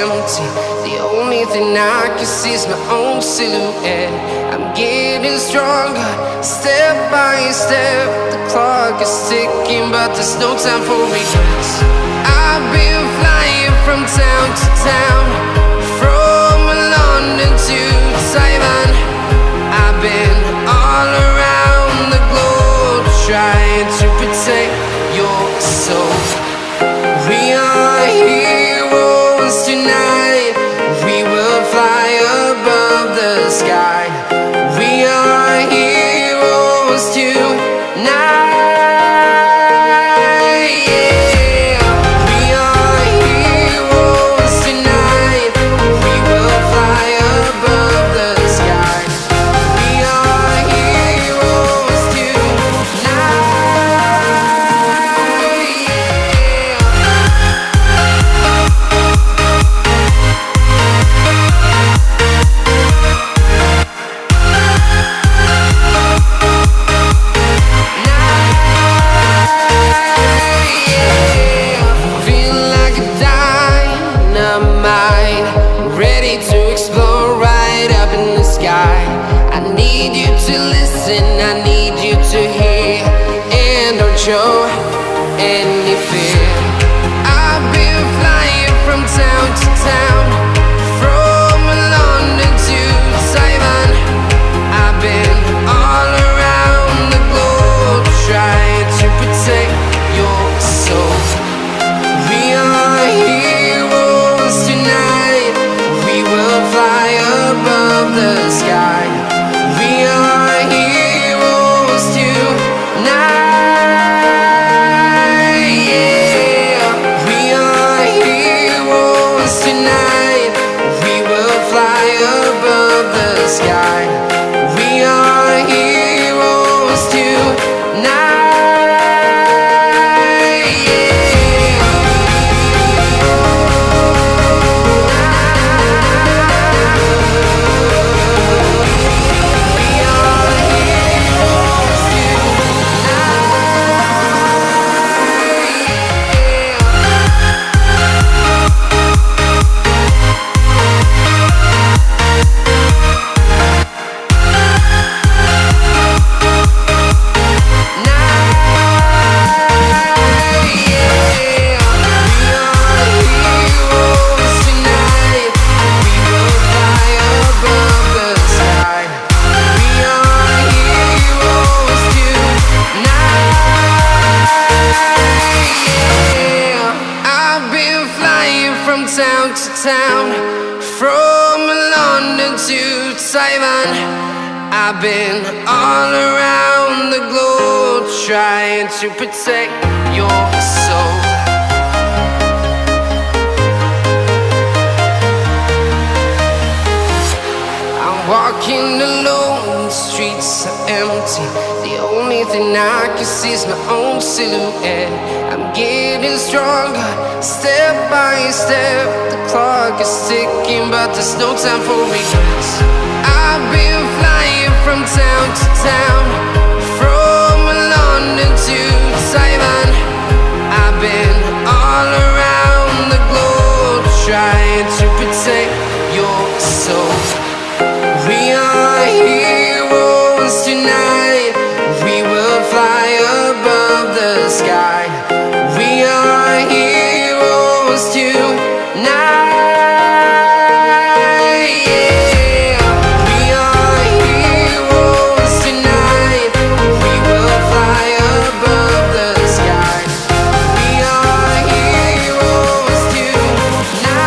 empty. The only thing I can see is my own silhouette. I'm getting stronger, step by step. The clock is ticking, but there's no time for regrets. I've been flying from town to town, from London to Taiwan. I've been all around the globe, trying to protect your soul. We are heroes tonight. We will fly above the sky. We are heroes tonight. Yeah. We are heroes tonight. We will fly above the sky. We are heroes show any fear. I've been flying from town to town, from London to Taiwan. I've been all around the globe, trying to protect your soul. We are heroes tonight. We will fly above the sky. We are heroes tonight. Town to town, from London to Taiwan. I've been all around the globe, trying to protect your soul. I'm walking alone, the streets are empty. The only thing I can see is my own silhouette. I'm getting stronger, step by step. The clock is ticking, but there's no time for regrets. I've been flying from town to town, from London to Taiwan. I've been all around the globe, trying to protect your soul. We are heroes tonight. We will fly above the sky. We are heroes tonight. Yeah. We are heroes tonight. We will fly above the sky. We are heroes tonight.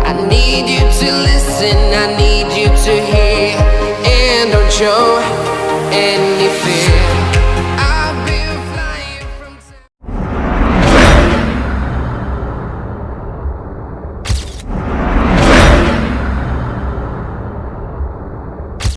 I need you to listen, I need you to hear, and don't show any fear.